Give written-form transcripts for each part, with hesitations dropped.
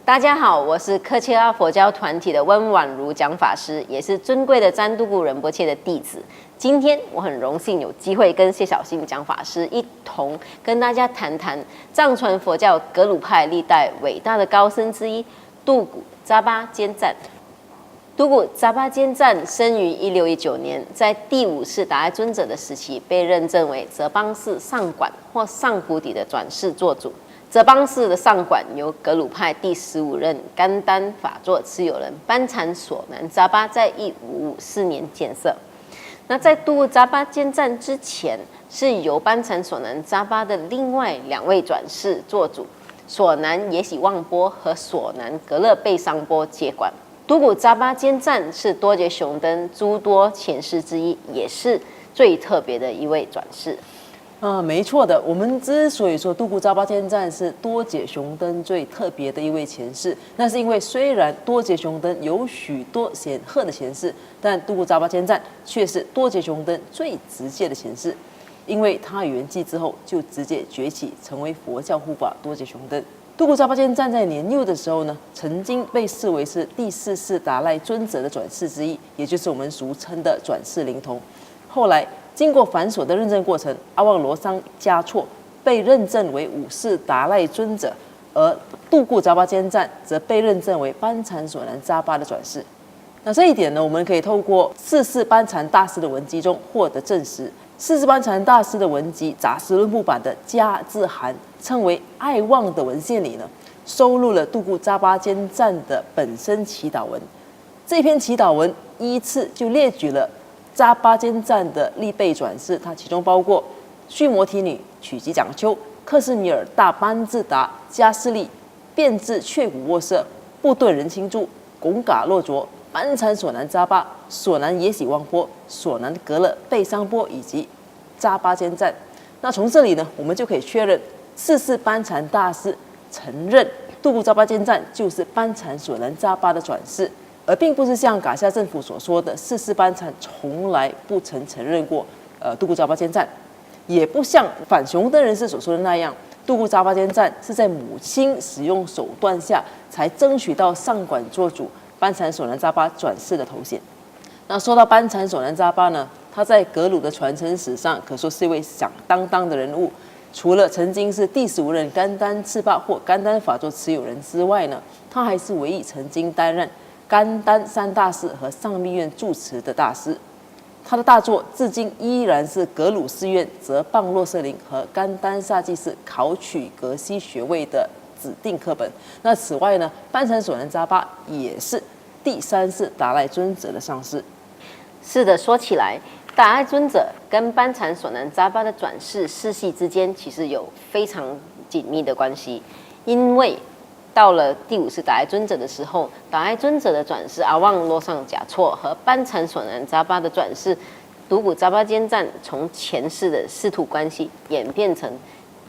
大家好，我是科切拉佛教团体的温婉如讲法师，也是尊贵的占都古仁波切的弟子。今天我很荣幸有机会跟谢小信讲法师一同跟大家谈谈藏传佛教格鲁派历代伟大的高僧之一度古扎巴坚赞。度古扎巴坚赞生于1619年，在第5世达赖尊者的时期，被认证为泽邦寺上管或上古底的转世做主。泽邦寺的上管由格鲁派第15任甘丹法座持有人班禅索南扎巴在1554年建设。那在度古扎巴坚赞之前，是由班禅索南扎巴的另外2位转世做主，索南耶喜旺波和索南格勒贝桑波接管。度古扎巴坚赞是多杰雄登诸多前世之一，也是最特别的一位转世。没错的。我们之所以说度古扎巴坚赞是多杰雄登最特别的一位前世，那是因为虽然多杰雄登有许多显赫的前世，但度古扎巴坚赞却是多杰雄登最直接的前世，因为他圆寂之后就直接崛起，成为佛教护法多杰雄登。度古扎巴坚赞在年幼的时候呢，曾经被视为是第4世达赖尊者的转世之一，也就是我们俗称的转世灵童。后来经过繁琐的认证过程，阿旺罗桑嘉措被认证为5世达赖尊者，而度古扎巴坚赞则被认证为班禅索南扎巴的转世。那这一点呢，我们可以透过4世班禅大师的文集中获得证实。4世班禅大师的文集杂识论部版的加字函称为爱望的文献里呢，收录了度古扎巴坚赞的本身祈祷文。这篇祈祷文依次就列举了扎巴坚赞的历辈转世，它其中包括须摩提女、曲吉讲丘、克什尼尔大班智达、加斯利、变质却古沃瑟、布顿仁钦柱、贡嘎洛卓、班禅索南扎巴、索南耶喜旺波、索南格勒贝桑波以及扎巴坚赞。那从这里呢，我们就可以确认4世班禅大师承认度古扎巴坚赞就是班禅索南扎巴的转世，而并不是像噶夏政府所说的4世班禅从来不曾承认过度古扎巴坚赞，也不像反雄登人士所说的那样，度古扎巴坚赞是在母亲使用手段下才争取到上管做主班禅索南扎巴转世的头衔。那说到班禅索南扎巴呢，他在格鲁的传承史上可说是一位响当当的人物。除了曾经是第15任甘丹赤巴或甘丹法座持有人之外呢，他还是唯一曾经担任甘丹3大寺和上密院住持的大师。他的大作至今依然是格鲁寺院泽邦洛瑟林和甘丹萨济寺考取格西学位的指定课本。那此外呢，班禅索南扎巴也是第3世达赖尊者的上师。是的，说起来，达赖尊者跟班禅索南扎巴的转世世系之间其实有非常紧密的关系，因为到了第5世达赖尊者的时候，达赖尊者的转世阿旺洛桑嘉措和班禅索南扎巴的转世度古扎巴坚赞，从前世的师徒关系演变成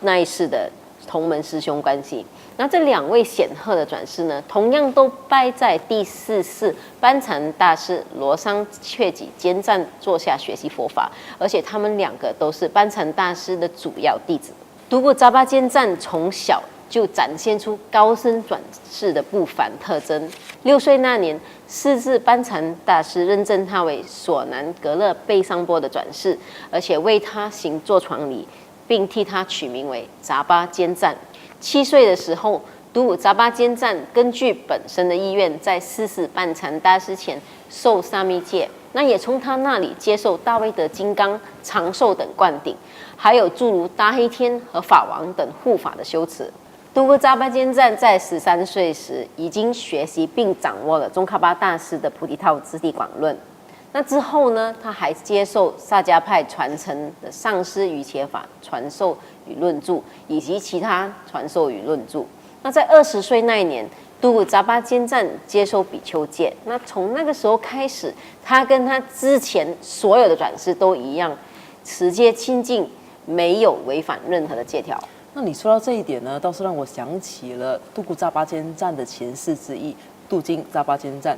那一世的同门师兄关系。那这2位显赫的转世呢，同样都拜在第4世班禅大师罗桑却吉坚赞座下学习佛法，而且他们2个都是班禅大师的主要弟子。度古扎巴坚赞从小就展现出高僧转世的不凡特征。6岁那年，4世班禅大师认证他为索南格勒贝桑波的转世，而且为他行坐床礼，并替他取名为扎巴坚赞。7岁的时候，度古扎巴坚赞根据本身的意愿，在4世班禅大师前受沙弥戒，那也从他那里接受大威德金刚、长寿等灌顶，还有诸如大黑天和法王等护法的修持。度古扎巴坚赞在13岁时已经学习并掌握了宗喀巴大师的菩提道次第广论。那之后呢，他还接受萨迦派传承的上师瑜伽法传授与论著，以及其他传授与论著。那在20岁那一年，度古扎巴坚赞接受比丘戒。那从那个时候开始，他跟他之前所有的转世都一样，持戒清净，没有违反任何的戒条。那你说到这一点呢，倒是让我想起了度古扎巴坚赞的前世之一度金扎巴坚赞。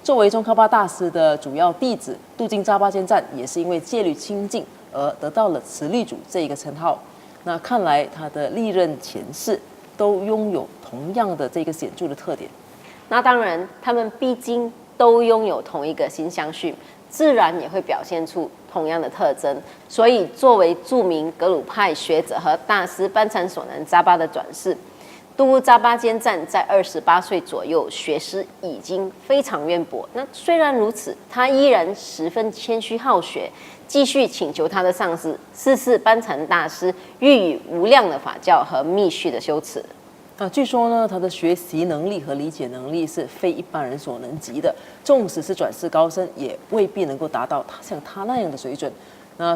作为宗喀巴大师的主要弟子，度金扎巴坚赞也是因为戒律清净而得到了持律主这一个称号。那看来他的历任前世都拥有同样的这个显著的特点。那当然，他们毕竟都拥有同一个心相续，自然也会表现出同样的特征。所以，作为著名格鲁派学者和大师班禅索南扎巴的转世，杜布扎巴坚赞在28岁左右，学识已经非常渊博。那虽然如此，他依然十分谦虚好学，继续请求他的上师世世班禅大师予以无量的法教和密续的修持。据说呢，他的学习能力和理解能力是非一般人所能及的，纵使是转世高僧，也未必能够达到像他那样的水准。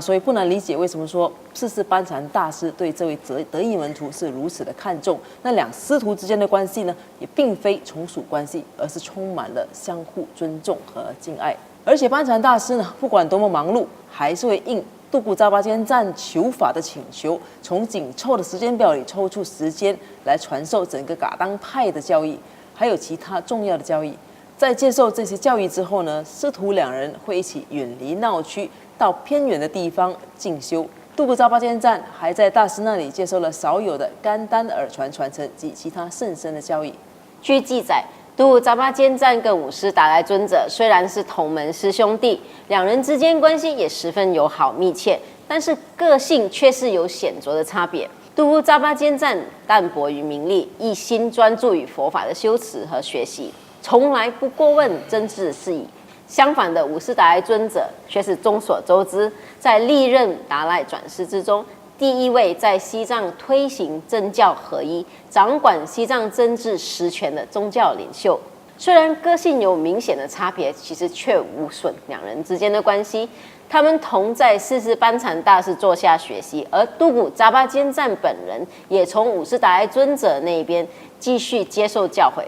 所以不难理解为什么说世世班禅大师对这位得意门徒是如此的看重。那两师徒之间的关系呢，也并非从属关系，而是充满了相互尊重和敬爱。而且班禅大师呢，不管多么忙碌，还是会应杜布扎巴坚赞求法的请求，从紧凑的时间表里抽出时间来传授整个噶当派的教义，还有其他重要的教义。在接受这些教义之后呢，师徒两人会一起远离闹区，到偏远的地方进修。杜布扎巴坚赞还在大师那里接受了少有的甘丹耳传传承及其他甚深的教义。据记载，杜布扎巴坚赞跟武师达赖尊者虽然是同门师兄弟，两人之间关系也十分友好密切，但是个性却是有显著的差别。杜布扎巴坚赞淡泊于名利，一心专注于佛法的修持和学习，从来不过问真知事宜。相反的，武士达赖尊者却是众所周知，在历任达赖转世之中，第一位在西藏推行政教合一、掌管西藏政治实权的宗教领袖。虽然个性有明显的差别，其实却无损两人之间的关系。他们同在世世班禅大师座下学习，而杜布扎巴坚赞本人也从武士达赖尊者那边继续接受教诲。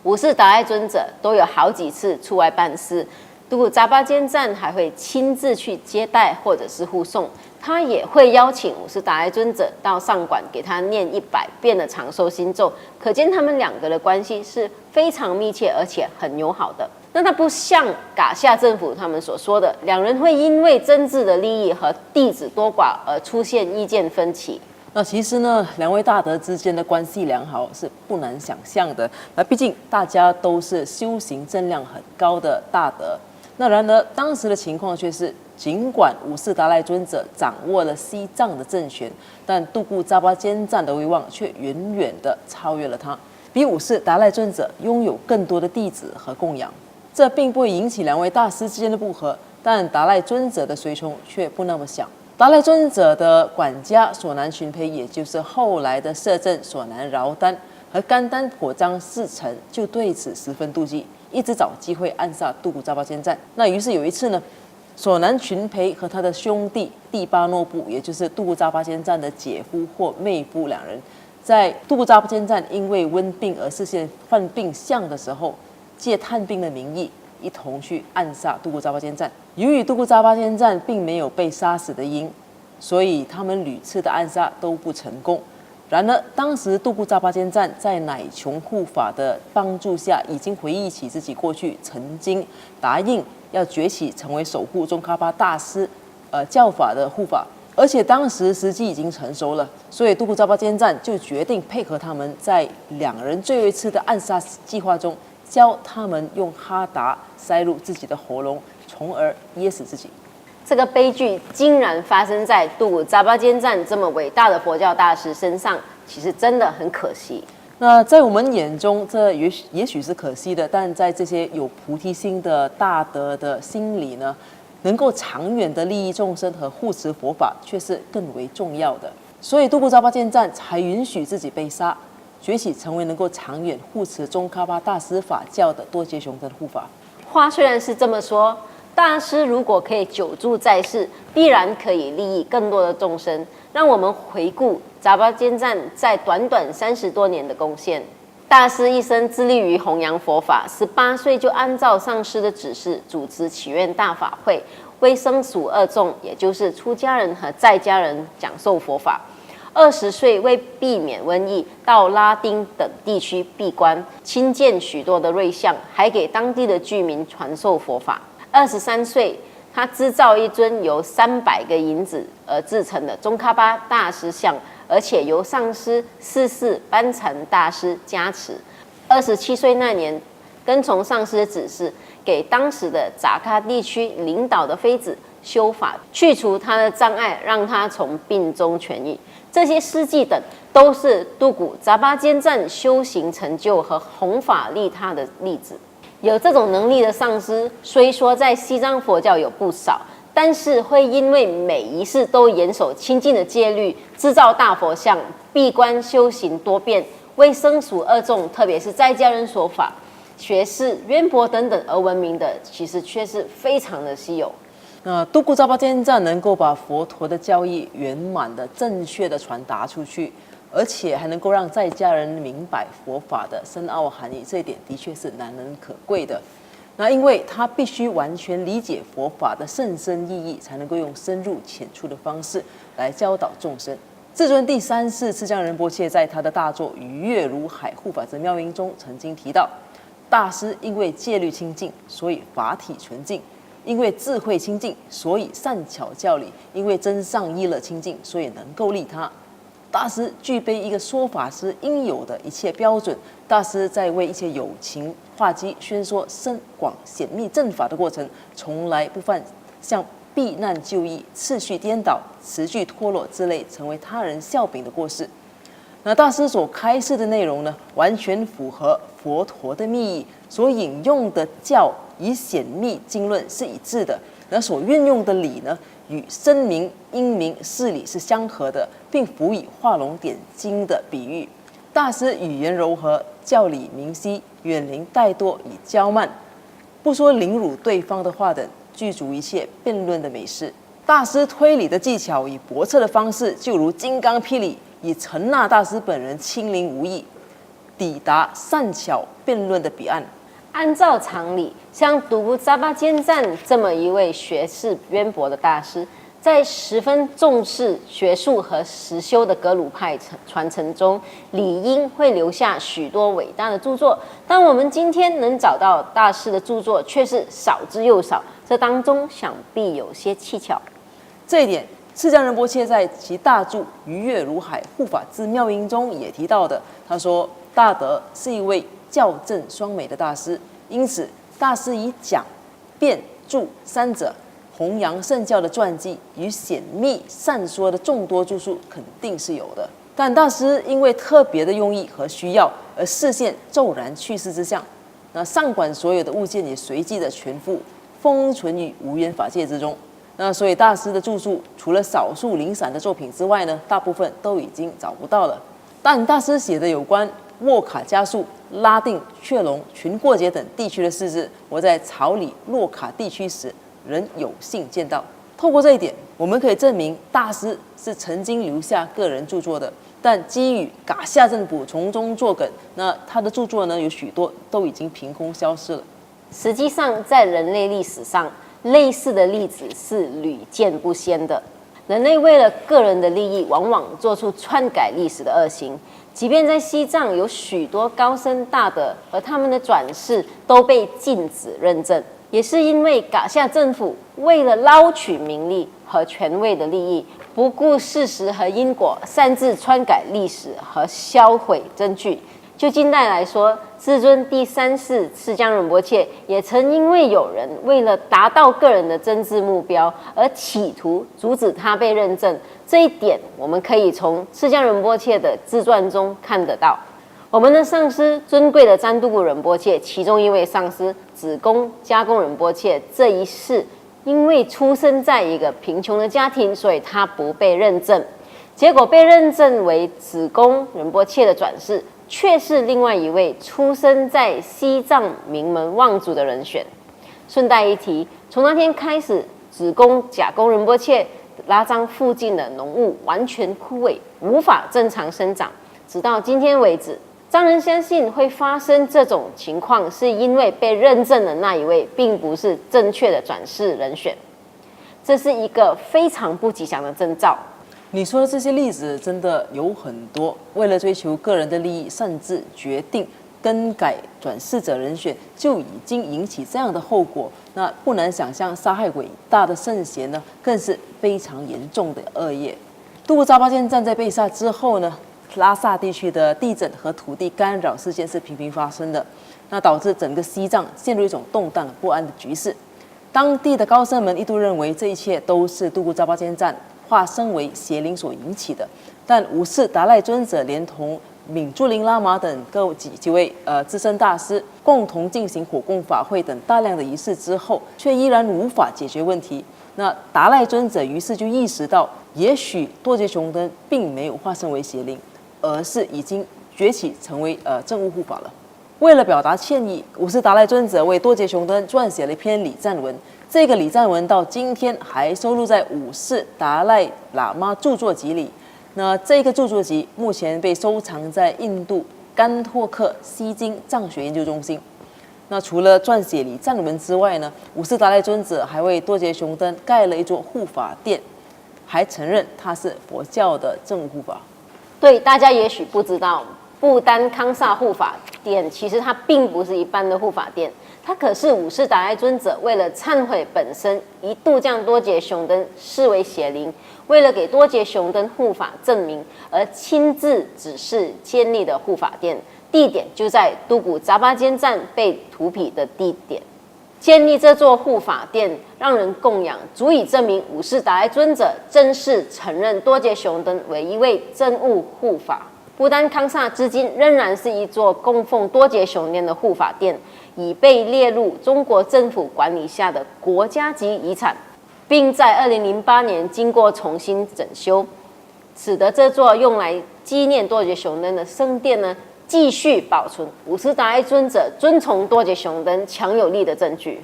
武士达赖尊者都有好几次出外办事，杜布扎巴坚赞还会亲自去接待或者是护送。他也会邀请武士达赖尊者到上馆给他念100遍的长寿心咒，可见他们两个的关系是非常密切而且很友好的。那他不像噶夏政府他们所说的，两人会因为真挚的利益和弟子多寡而出现意见分歧。那其实呢，两位大德之间的关系良好是不难想象的。毕竟大家都是修行正量很高的大德。然而当时的情况却是，尽管武士达赖尊者掌握了西藏的政权，但杜布扎巴坚赞的威望却远远地超越了他，比武士达赖尊者拥有更多的弟子和供养。这并不会引起两位大师之间的不和，但达赖尊者的随从却不那么想。达赖尊者的管家索南群培，也就是后来的摄政索南饶丹和甘丹果章世臣，就对此十分妒忌，一直找机会暗杀杜布扎巴坚赞。于是有一次呢，索南群培和他的兄弟第巴诺布，也就是杜布扎巴坚赞的姐夫或妹夫两人，在杜布扎巴坚赞因为瘟病而视线患病相的时候，借探病的名义一同去暗杀杜布扎巴坚赞。由于杜布扎巴坚赞并没有被杀死的因，所以他们屡次的暗杀都不成功。然而当时杜布扎巴坚赞在乃琼护法的帮助下，已经回忆起自己过去曾经答应要崛起成为守护宗喀巴大师教法的护法，而且当时时机已经成熟了，所以杜布扎巴坚赞就决定配合他们，在两人最后一次的暗杀计划中，教他们用哈达塞入自己的喉咙，从而噎死自己。这个悲剧竟然发生在杜布扎巴坚赞这么伟大的佛教大师身上，其实真的很可惜。在我们眼中，这也许是可惜的，但在这些有菩提心的大德的心里呢，能够长远的利益众生和护持佛法，却是更为重要的。所以杜布扎巴坚赞才允许自己被杀，崛起成为能够长远护持宗喀巴大师法教的多杰雄登护法。话虽然是这么说，大师如果可以久住在世，必然可以利益更多的众生。让我们回顾扎巴坚赞在短短30多年的贡献。大师一生致力于弘扬佛法，18岁就按照上师的指示主持祈愿大法会，为生属2众，也就是出家人和在家人讲授佛法。20岁为避免瘟疫，到拉丁等地区闭关，亲见许多的瑞相，还给当地的居民传授佛法。23岁，他制造一尊由300个银子而制成的宗喀巴大师像，而且由上师四世班禅大师加持。27岁那年，跟从上师的指示，给当时的扎卡地区领导的妃子修法，去除他的障碍，让他从病中痊愈。这些事迹等都是度古扎巴坚赞修行成就和弘法利他的例子。有这种能力的上师，虽说在西藏佛教有不少，但是会因为每一世都严守清净的戒律，制造大佛像，闭关修行多变，为生俗二众，特别是在家人说法、学识渊博等等而闻名的，其实却是非常的稀有。度古扎巴坚赞能够把佛陀的教义圆满的、正确的传达出去，而且还能够让在家人明白佛法的深奥含义，这一点的确是难能可贵的。那因为他必须完全理解佛法的甚深意义，才能够用深入浅出的方式来教导众生。至尊第3世赤江仁波切在他的大作《愉悦如海护法之妙音》中曾经提到，大师因为戒律清净，所以法体纯净；因为智慧清净，所以善巧教理；因为真上意乐清净，所以能够利他。大师具备一个说法师应有的一切标准。大师在为一切有情化机宣说深广显密正法的过程，从来不犯像避难就义、次序颠倒、词句脱落之类成为他人笑柄的过失。那大师所开示的内容呢，完全符合佛陀的密意，所引用的教与显密经论是一致的，那所运用的理呢，与声明、音明、事理是相合的，并辅以画龙点睛的比喻。大师语言柔和，教理明晰，远离怠惰与骄慢，不说凌辱对方的话等，具足一切辩论的美事。大师推理的技巧与驳斥的方式，就如金刚霹雳，以陈那大师本人亲临无意，抵达善巧辩论的彼岸。按照常理，像度古扎巴坚赞这么一位学识渊博的大师，在十分重视学术和实修的格鲁派传承中，理应会留下许多伟大的著作。但我们今天能找到大师的著作却是少之又少，这当中想必有些蹊跷。这一点，赤江仁波切在其大著《愉悦如海护法之妙音》中也提到的。他说，大德是一位校正双美的大师，因此大师以讲、辩、著三者弘扬圣教的传记与显密善说的众多著述肯定是有的，但大师因为特别的用意和需要而视现骤然去世之相，那上管所有的物件也随即的全部封存于无缘法界之中。那所以大师的著述除了少数零散的作品之外呢，大部分都已经找不到了。但大师写的有关沃卡加树、拉定、雀龙、群过节等地区的事迹，我在草里洛卡地区时仍有幸见到。透过这一点，我们可以证明大师是曾经留下个人著作的，但基于噶夏政府从中作梗，那他的著作呢有许多都已经凭空消失了。实际上，在人类历史上，类似的例子是屡见不鲜的。人类为了个人的利益，往往做出篡改历史的恶行。即便在西藏，有许多高僧大德和他们的转世都被禁止认证，也是因为噶夏政府为了捞取名利和权位的利益，不顾事实和因果，擅自篡改历史和销毁真据。就近代来说，至尊第3世赤江仁波切也曾因为有人为了达到个人的政治目标而企图阻止他被认证，这一点我们可以从赤江仁波切的自传中看得到。我们的上师尊贵的占都古仁波切，其中一位上师子宫加工仁波切，这一世因为出生在一个贫穷的家庭，所以他不被认证，结果被认证为子宫仁波切的转世，却是另外一位出生在西藏名门望族的人选。顺带一提，从那天开始，子宫甲宫仁波切拉藏附近的农务完全枯萎，无法正常生长。直到今天为止，藏人相信会发生这种情况，是因为被认证的那一位并不是正确的转世人选，这是一个非常不吉祥的征兆。你说的这些例子真的有很多，为了追求个人的利益，擅自决定更改转世者人选，就已经引起这样的后果。那不难想象，杀害伟大的圣贤呢，更是非常严重的恶业。杜古扎巴坚战在被杀之后呢，拉萨地区的地震和土地干扰事件是频频发生的，那导致整个西藏陷入一种动荡不安的局势。当地的高僧们一度认为这一切都是杜古扎巴坚战化身为邪灵所引起的，但五世达赖尊者连同敏珠林喇嘛等几位资深大师共同进行火供法会等大量的仪式之后，却依然无法解决问题。那达赖尊者于是就意识到，也许多杰雄灯并没有化身为邪灵，而是已经崛起成为政务护法了。为了表达歉意，五世达赖尊者为多杰雄灯撰写了一篇礼赞文。这个礼赞文到今天还收录在五世达赖喇嘛著作集里。那这个著作集目前被收藏在印度甘托克西经藏学研究中心。那除了撰写礼赞文之外呢，五世达赖尊者还为多杰雄灯盖了一座护法殿，还承认他是佛教的政务护法。对，大家也许不知道，不丹康萨护法殿其实它并不是一般的护法殿，它可是五世达赖尊者为了忏悔本身一度将多杰雄灯视为邪灵，为了给多杰雄灯护法证明而亲自指示建立的护法殿，地点就在都古扎巴坚站被土圮的地点。建立这座护法殿，让人供养，足以证明五世达赖尊者正式承认多杰雄灯为一位真务护法。不丹康萨至今仍然是一座供奉多杰雄灯的护法殿，已被列入中国政府管理下的国家级遗产，并在2008年经过重新整修，使得这座用来纪念多杰雄灯的圣殿呢，继续保存五世达赖尊者尊崇多杰雄灯强有力的证据。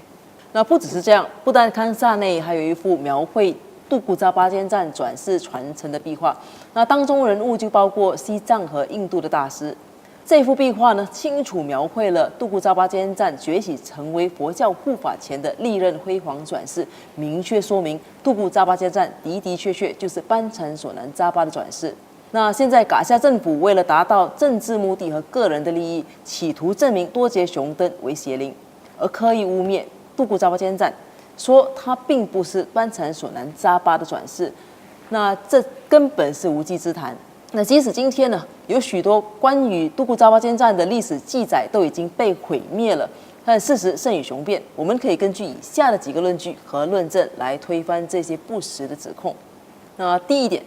那不只是这样，不丹康萨内还有一幅描绘杜古扎巴坚战转世传承的壁画，那当中人物就包括西藏和印度的大师。这幅壁画呢，清楚描绘了杜古扎巴坚战崛起成为佛教护法前的历任辉煌转世，明确说明杜古扎巴坚战的确就是班禅索南扎巴的转世。那现在噶夏政府为了达到政治目的和个人的利益，企图证明多杰雄灯为邪灵，而刻意污蔑杜古扎巴坚战，说他并不是班禅索南扎巴的转世，那这根本是无稽之谈。那即使今天呢，有许多关于杜古扎巴坚战的历史记载都已经被毁灭了，但事实胜于雄辩。我们可以根据以下的几个论据和论证来推翻这些不实的指控。那第一点，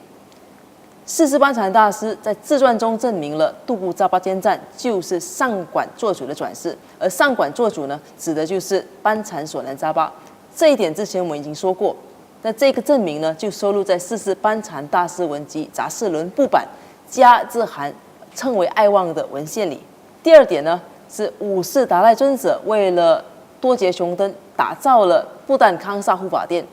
四世班禅大师在自传中证明了杜古扎巴坚战就是上管做主的转世，而上管做主呢，指的就是班禅索南扎巴。这一点之前我们已经说过。那这个证明呢，就收录在四世班禅大师文集杂事轮部版加字函称为爱望的文献里。第二点呢，是五世达赖尊者为了多杰雄灯打造了不丹康萨护法殿。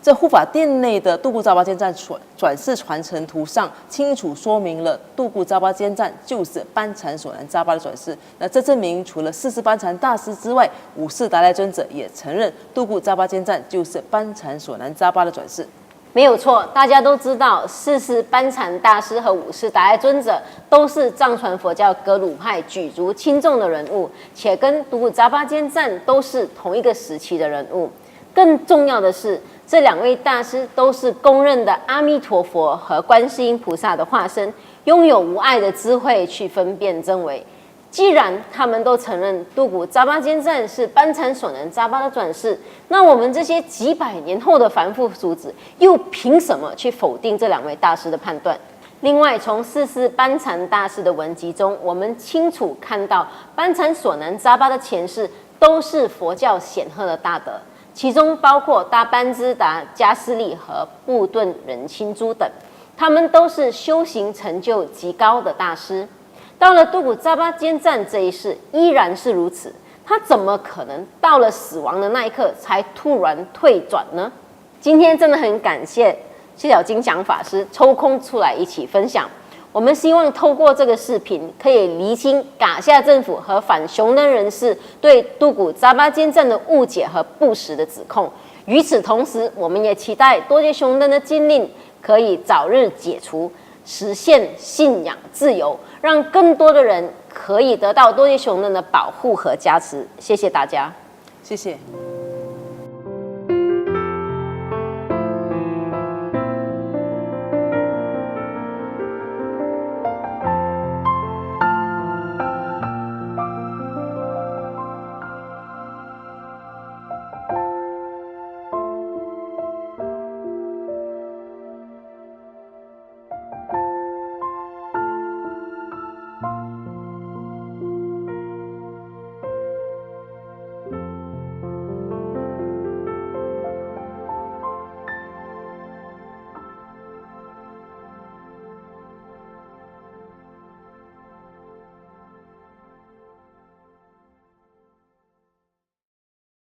这护法殿内的杜古扎巴坚战转世传承图上清楚说明了杜古扎巴坚战就是班禅索南扎巴的转世。那这证明除了四世班禅大师之外，五世达赖尊者也承认杜古扎巴坚战就是班禅索南扎巴的转世。没有错，大家都知道，四世班禅大师和五世达赖尊者都是藏传佛教格鲁派举足轻重的人物，且跟杜古扎巴坚战都是同一个时期的人物。更重要的是，这两位大师都是公认的阿弥陀佛和观世音菩萨的化身，拥有无碍的智慧去分辨真伪。既然他们都承认杜古扎巴坚战是班禅索南扎巴的转世，那我们这些几百年后的凡夫俗子又凭什么去否定这两位大师的判断？另外，从四世班禅大师的文集中，我们清楚看到班禅索南扎巴的前世都是佛教显赫的大德，其中包括大班支达加斯利和布顿仁钦珠等，他们都是修行成就极高的大师。到了杜古扎巴坚战这一世依然是如此，他怎么可能到了死亡的那一刻才突然退转呢？今天真的很感谢谢小金讲法师抽空出来一起分享。我们希望透过这个视频，可以厘清噶夏政府和反雄灯人士对杜古扎巴坚战的误解和不实的指控。与此同时，我们也期待多杰雄灯的禁令可以早日解除，实现信仰自由，让更多的人可以得到多杰雄灯的保护和加持。谢谢大家，谢谢。